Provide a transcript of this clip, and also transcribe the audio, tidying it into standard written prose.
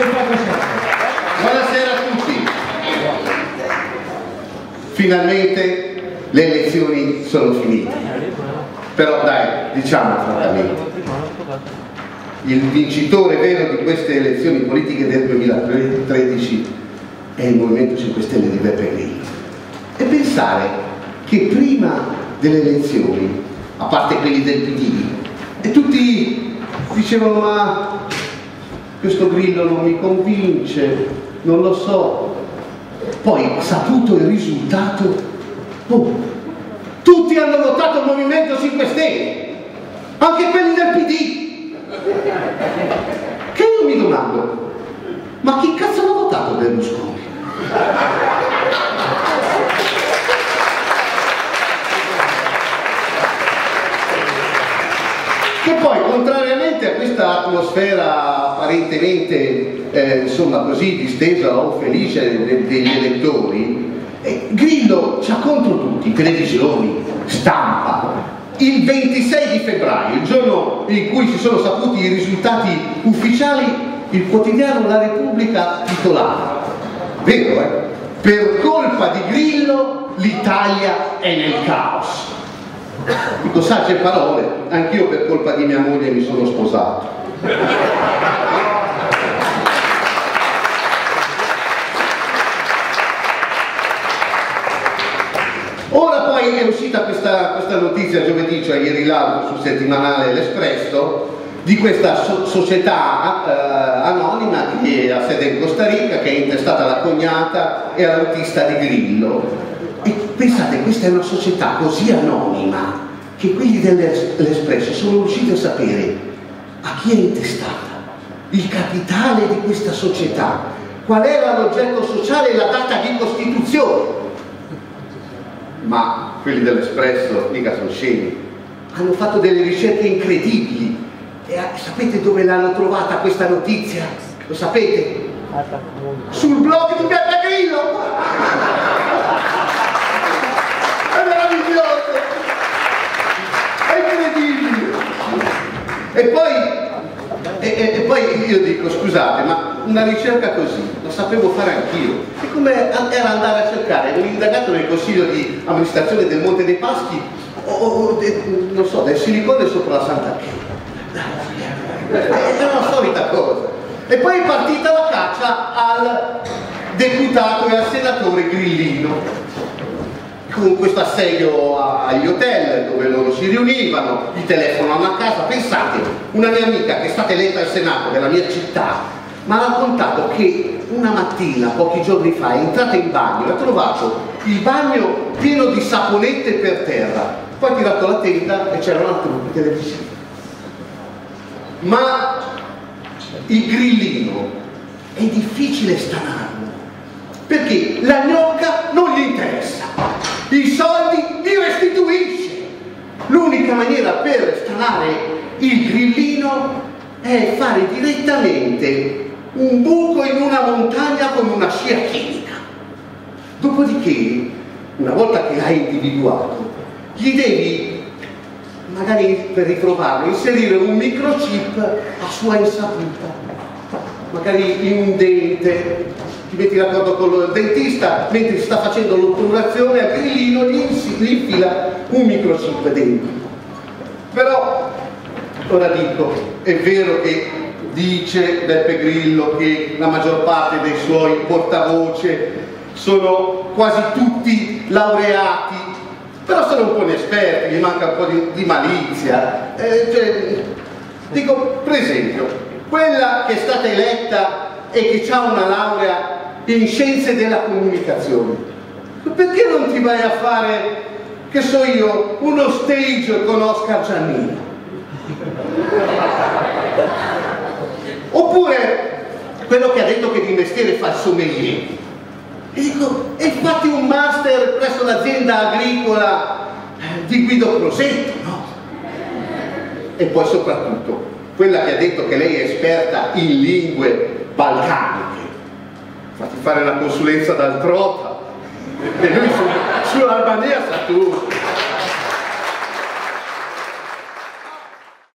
Buonasera a tutti. Finalmente le elezioni sono finite. Però dai, diciamo francamente, il vincitore vero di queste elezioni politiche del 2013 è il Movimento 5 Stelle di Beppe Grillo. E pensare che prima delle elezioni, a parte quelli del PD, e tutti dicevano: ma questo Grillo non mi convince, non lo so. Poi, saputo il risultato, tutti hanno votato il Movimento 5 Stelle, anche quelli del PD. Che io mi domando: ma chi cazzo ha votato Berlusconi? Che poi, contrariamente a questa atmosfera apparentemente insomma così distesa o felice degli elettori, Grillo c'ha contro tutti, televisioni, stampa. Il 26 di febbraio, il giorno in cui si sono saputi i risultati ufficiali, il quotidiano La Repubblica titolava: vero, per colpa di Grillo l'Italia è nel caos. Dico, sagge parole, anch'io per colpa di mia moglie mi sono sposato. Ora poi è uscita questa notizia giovedì, cioè ieri l'altro, sul settimanale L'Espresso, di questa società anonima che ha sede in Costa Rica, che è intestata alla cognata e all'autista di Grillo. E pensate, questa è una società così anonima che quelli dell'Espresso sono riusciti a sapere a chi è intestata, il capitale di questa società, qual era l'oggetto sociale e la data di costituzione. Ma quelli dell'Espresso mica sono scemi, hanno fatto delle ricerche incredibili. E sapete dove l'hanno trovata questa notizia? Lo sapete? Sul blog di Beppe Grillo! È meraviglioso! È incredibile! E poi io dico: scusate, ma una ricerca così la sapevo fare anch'io. E come era andare a cercare un indagato nel consiglio di amministrazione del Monte dei Paschi non so, del silicone sopra la Santa Chiesa. È una solita cosa. E poi è partita la caccia al deputato e al senatore Grillino, con questo assedio agli hotel dove loro si riunivano, gli telefonano a casa. Pensate, una mia amica che è stata eletta al Senato della mia città mi ha raccontato che una mattina, pochi giorni fa, è entrata in bagno e ha trovato il bagno pieno di saponette per terra. Poi ha tirato la tenda e c'era una troupe televisiva. Ma il Grillino è difficile stanarlo, perché la gnocca non gli interessa, i soldi li restituisce. L'unica maniera per stanare il Grillino è fare direttamente un buco in una montagna con una scia chimica. Dopodiché, una volta che l'hai individuato, gli devi, magari per riprovarlo, inserire un microchip a sua insaputa, magari in un dente. Ti metti d'accordo con il dentista, mentre si sta facendo l'otturazione, al Grillino gli infila un microchip dentro. Però, ora dico, è vero che dice Beppe Grillo che la maggior parte dei suoi portavoce sono quasi tutti laureati, però sono un po' inesperti, gli manca un po' di malizia. Dico, per esempio, quella che è stata eletta e che ha una laurea in scienze della comunicazione, perché non ti vai a fare, che so io, uno stage con Oscar Giannino? Oppure quello che ha detto che di mestiere fa il sommelier. E dico, e fatti un master presso l'azienda agricola di Guido Crosetto, no? E poi soprattutto quella che ha detto che lei è esperta in lingue balcaniche, fatti fare una consulenza dal Trota, e lui sull'Albania sa tutto.